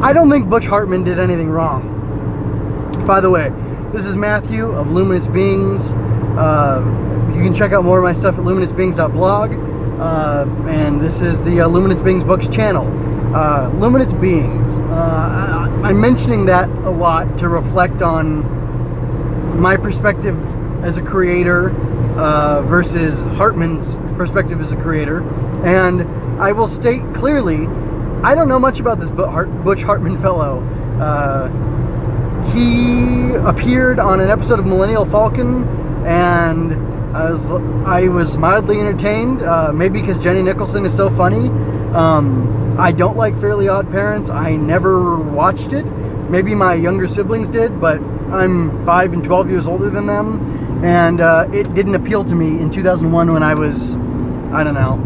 I don't think Butch Hartman did anything wrong. By the way, this is Matthew of Luminous Beings. You can check out more of my stuff at luminousbeings.blog. And this is the Luminous Beings Books channel. Luminous Beings. I'm mentioning that a lot to reflect on my perspective as a creator versus Hartman's perspective as a creator. And I will state clearly, I don't know much about this Butch Hartman fellow. He appeared on an episode of Millennial Falcon, and I was mildly entertained, maybe because Jenny Nicholson is so funny. I don't like Fairly Odd Parents. I never watched it. Maybe my younger siblings did, but I'm 5 and 12 years older than them, and it didn't appeal to me in 2001 when I was, I don't know,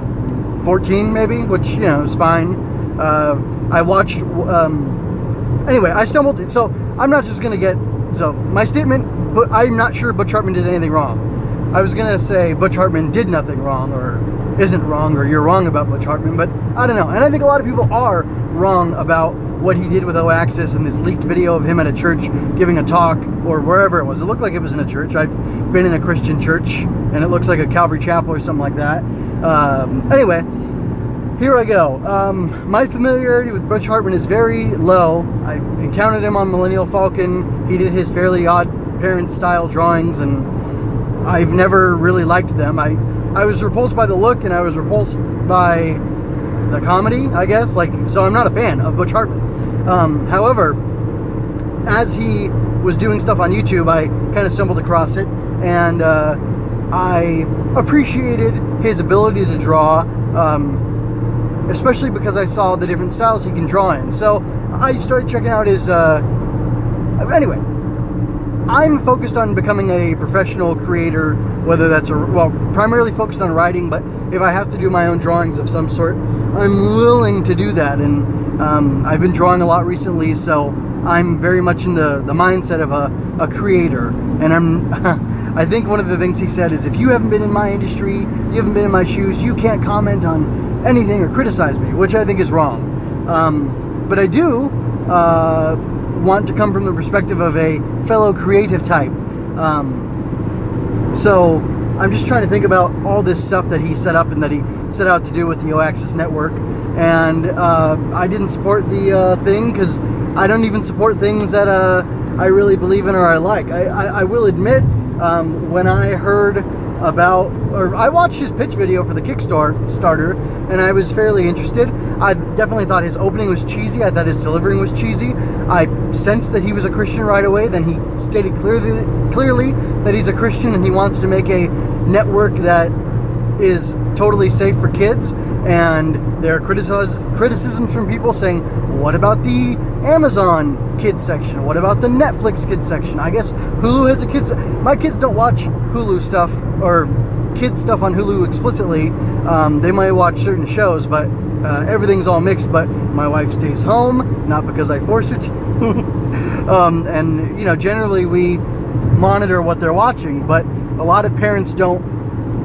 14 maybe, which, you know, is fine. I watched, anyway, I stumbled, so I'm not just going to get, so my statement, but I'm not sure Butch Hartman did anything wrong. I was going to say Butch Hartman did nothing wrong, or isn't wrong, or you're wrong about Butch Hartman, but I don't know. And I think a lot of people are wrong about what he did with O-Axis and this leaked video of him at a church giving a talk, or wherever it was. It looked like it was in a church. I've been in a Christian church, and it looks like a Calvary Chapel or something like that. Anyway, here I go. My familiarity with Butch Hartman is very low. I encountered him on Millennial Falcon. He did his Fairly Odd Parents style drawings, and I've never really liked them. I was repulsed by the look, and I was repulsed by the comedy, I guess. So I'm not a fan of Butch Hartman. However, as he was doing stuff on YouTube, I kind of stumbled across it, and I appreciated his ability to draw, especially because I saw the different styles he can draw in. So I started checking out his, anyway, I'm focused on becoming a professional creator, whether that's primarily focused on writing, but if I have to do my own drawings of some sort, I'm willing to do that. And I've been drawing a lot recently, so I'm very much in the mindset of a creator. And I think one of the things he said is, if you haven't been in my industry, you haven't been in my shoes, you can't comment on anything or criticize me, which I think is wrong. But I do want to come from the perspective of a fellow creative type. So I'm just trying to think about all this stuff that he set up and that he set out to do with the O-Axis network. And I didn't support the thing because I don't even support things that I really believe in or I like. I will admit, when I heard about, or I watched his pitch video for the Kickstarter, and I was fairly interested. I definitely thought his opening was cheesy. I thought his delivering was cheesy. I sensed that he was a Christian right away. Then he stated clearly that he's a Christian and he wants to make a network that is totally safe for kids. And there are criticisms from people saying, what about the Amazon kids section? What about the Netflix kids section? I guess Hulu has a kids. My kids don't watch Hulu stuff or kids stuff on Hulu explicitly. They might watch certain shows, but everything's all mixed. But my wife stays home, not because I force her to. And, you know, generally we monitor what they're watching, but a lot of parents don't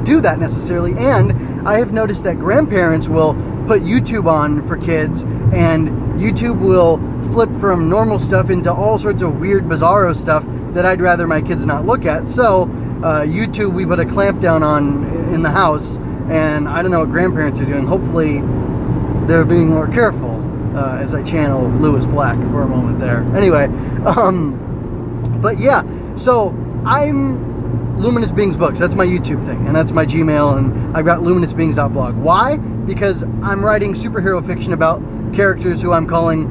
do that necessarily. And I have noticed that grandparents will put YouTube on for kids, and YouTube will flip from normal stuff into all sorts of weird bizarro stuff that I'd rather my kids not look at. So YouTube we put a clamp down on in the house, and I don't know what grandparents are doing. Hopefully they're being more careful, as I channel Lewis Black for a moment there. Anyway, but yeah, so I'm Luminous Beings Books. That's my YouTube thing, and that's my Gmail, and I've got luminousbeings.blog. Why? Because I'm writing superhero fiction about characters who I'm calling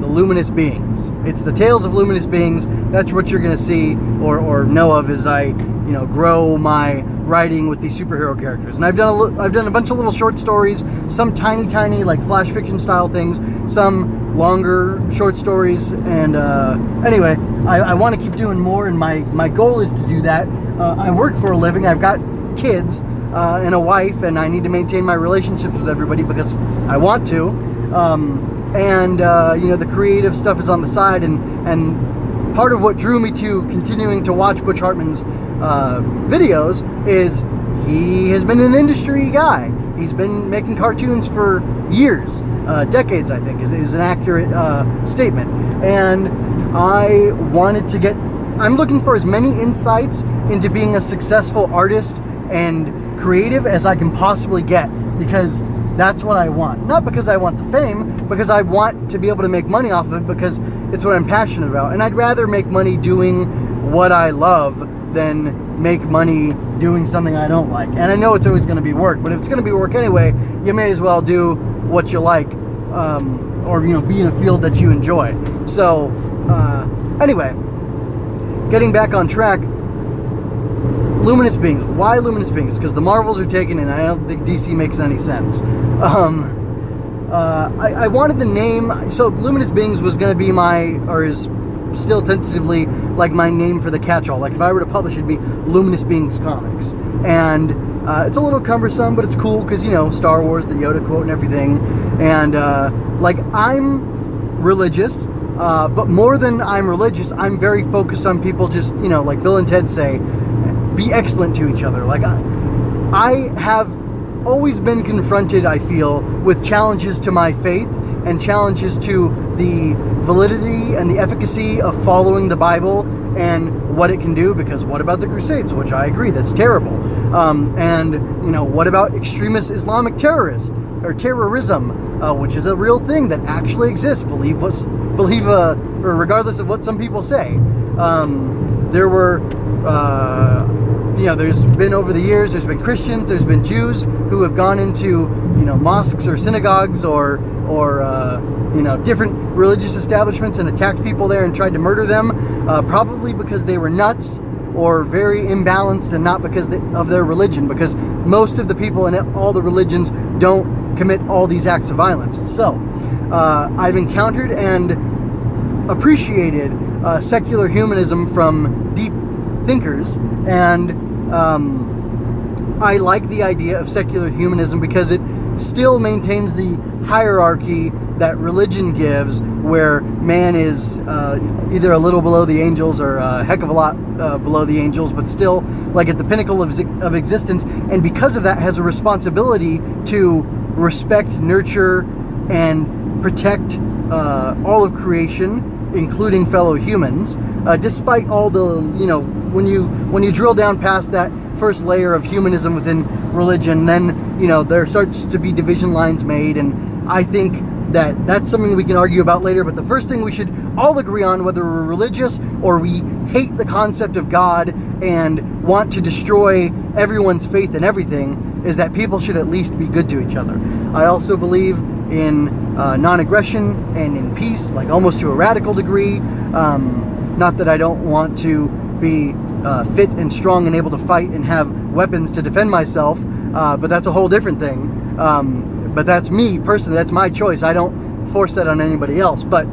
the Luminous Beings. It's the tales of Luminous Beings. That's what you're going to see or know of as I, you know, grow my writing with these superhero characters. And I've done a bunch of little short stories, some tiny like flash fiction style things, some longer short stories, and anyway, I want to keep doing more, and my goal is to do that. I work for a living. I've got kids and a wife, and I need to maintain my relationships with everybody because I want to. And you know, the creative stuff is on the side, and part of what drew me to continuing to watch Butch Hartman's videos is he has been an industry guy. He's been making cartoons for years, decades, I think, is an accurate statement. And I'm looking for as many insights into being a successful artist and creative as I can possibly get, because that's what I want. Not because I want the fame, because I want to be able to make money off of it, because it's what I'm passionate about. And I'd rather make money doing what I love than make money doing something I don't like. And I know it's always going to be work, but if it's going to be work anyway, you may as well do what you like, or be in a field that you enjoy. So anyway, getting back on track, luminous beings. Why luminous beings? Because the Marvels are taken, and I don't think DC makes any sense. I wanted the name, so luminous beings was going to be is still tentatively like my name for the catch-all. Like if I were to publish, it'd be Luminous Beings Comics. And it's a little cumbersome, but it's cool because, Star Wars, the Yoda quote and everything. And I'm religious, but more than I'm religious, I'm very focused on people just, like Bill and Ted say, be excellent to each other. Like I have always been confronted, I feel, with challenges to my faith and challenges to the validity and the efficacy of following the Bible and what it can do, because what about the Crusades, which I agree, that's terrible. And what about extremist Islamic terrorists or terrorism, which is a real thing that actually exists, or regardless of what some people say. There were there's been, over the years, there's been Christians, there's been Jews who have gone into, mosques or synagogues or different religious establishments and attacked people there and tried to murder them, probably because they were nuts or very imbalanced, and not because of their religion, because most of the people in all the religions don't commit all these acts of violence. So, I've encountered and appreciated secular humanism from deep thinkers, and I like the idea of secular humanism because it still maintains the hierarchy that religion gives, where man is either a little below the angels or a heck of a lot below the angels, but still like at the pinnacle of existence, and because of that has a responsibility to respect, nurture, and protect all of creation, including fellow humans, despite all the, when you drill down past that first layer of humanism within religion, then, there starts to be division lines made, and I think that's something we can argue about later, but the first thing we should all agree on, whether we're religious or we hate the concept of God and want to destroy everyone's faith in everything, is that people should at least be good to each other. I also believe in non-aggression and in peace, like almost to a radical degree. Not that I don't want to be fit and strong and able to fight and have weapons to defend myself, but that's a whole different thing. But that's me personally, that's my choice. I don't force that on anybody else. But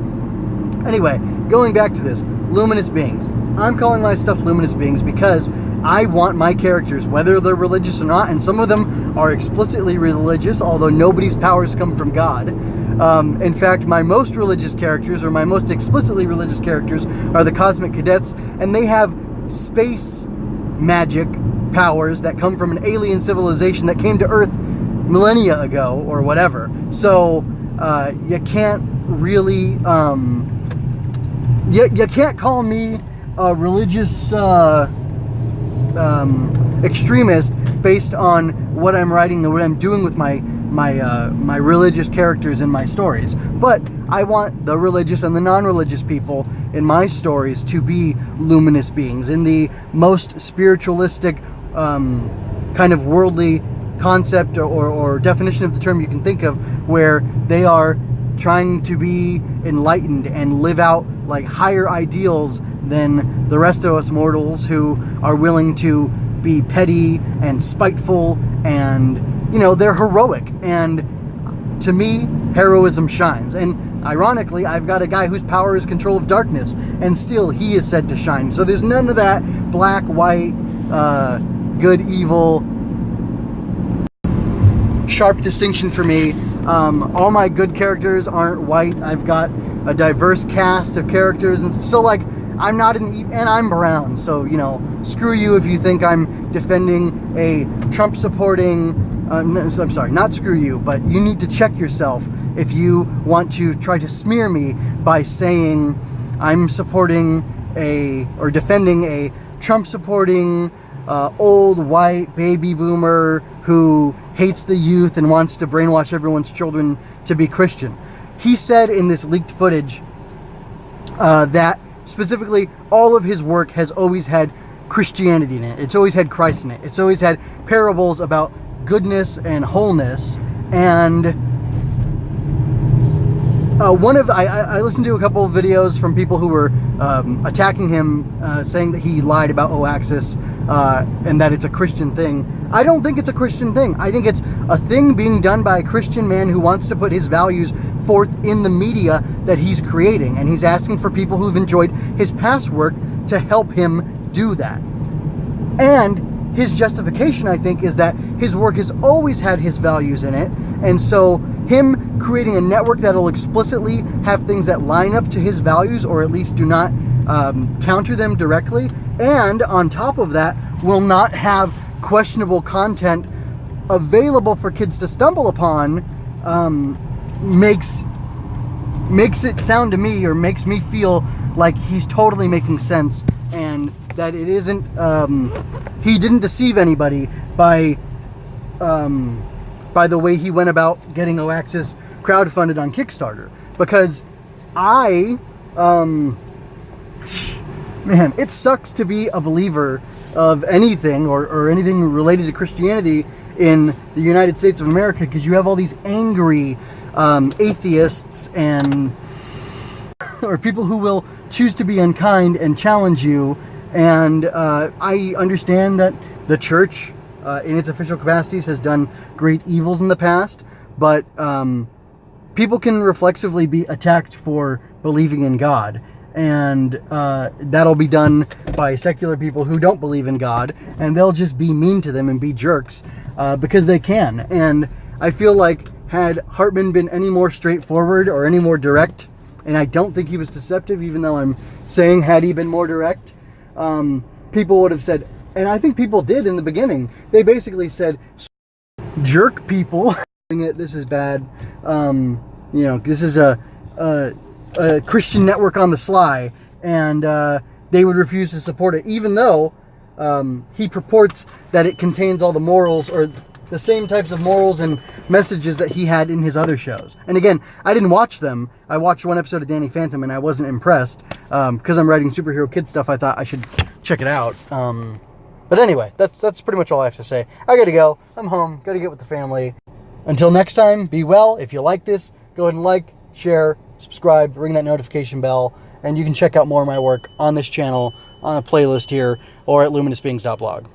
anyway, going back to this, luminous beings. I'm calling my stuff luminous beings because I want my characters, whether they're religious or not, and some of them are explicitly religious, although nobody's powers come from God. In fact, my most religious characters, or my most explicitly religious characters, are the Cosmic Cadets, and they have space magic powers that come from an alien civilization that came to Earth millennia ago, or whatever. So, you can't really, you can't call me a religious extremist based on what I'm writing and what I'm doing with my religious characters in my stories. But I want the religious and the non-religious people in my stories to be luminous beings in the most spiritualistic kind of worldly concept or definition of the term you can think of, where they are trying to be enlightened and live out like higher ideals than the rest of us mortals who are willing to be petty and spiteful, and they're heroic, and to me heroism shines. And ironically, I've got a guy whose power is control of darkness, and still he is said to shine. So there's none of that black, white, good, evil, sharp distinction for me. All my good characters aren't white. I've got a diverse cast of characters, and so like I'm not and I'm brown, so screw you if you think I'm defending a Trump supporting I'm sorry, not screw you, but you need to check yourself if you want to try to smear me by saying I'm supporting or defending a Trump-supporting old white baby boomer who hates the youth and wants to brainwash everyone's children to be Christian. He said in this leaked footage that specifically all of his work has always had Christianity in it. It's always had Christ in it. It's always had parables about goodness and wholeness. And I listened to a couple of videos from people who were attacking him, saying that he lied about OAxis and that it's a Christian thing. I don't think it's a Christian thing. I think it's a thing being done by a Christian man who wants to put his values forth in the media that he's creating. And he's asking for people who've enjoyed his past work to help him do that. And his justification, I think, is that his work has always had his values in it. And so him creating a network that'll explicitly have things that line up to his values, or at least do not counter them directly, and on top of that will not have questionable content available for kids to stumble upon, makes it sound to me, or makes me feel like he's totally making sense, and that it isn't, he didn't deceive anybody by the way he went about getting OAxis crowdfunded on Kickstarter. Because man, it sucks to be a believer of anything or anything related to Christianity in the United States of America, because you have all these angry atheists or people who will choose to be unkind and challenge you. And I understand that the church, in its official capacities, has done great evils in the past, but people can reflexively be attacked for believing in God. And that'll be done by secular people who don't believe in God, and they'll just be mean to them and be jerks because they can. And I feel like had Hartman been any more straightforward or any more direct, and I don't think he was deceptive, even though I'm saying had he been more direct, people would have said, and I think people did in the beginning, they basically said, jerk people, this is bad, this is a Christian network on the sly, and they would refuse to support it, even though he purports that it contains all the morals, or the same types of morals and messages that he had in his other shows. And again, I didn't watch them. I watched one episode of Danny Phantom, and I wasn't impressed. Because I'm writing superhero kid stuff, I thought I should check it out. But anyway, that's pretty much all I have to say. I gotta go. I'm home. Gotta get with the family. Until next time, be well. If you like this, go ahead and like, share, subscribe, ring that notification bell, and you can check out more of my work on this channel, on a playlist here, or at luminousbeings.blog.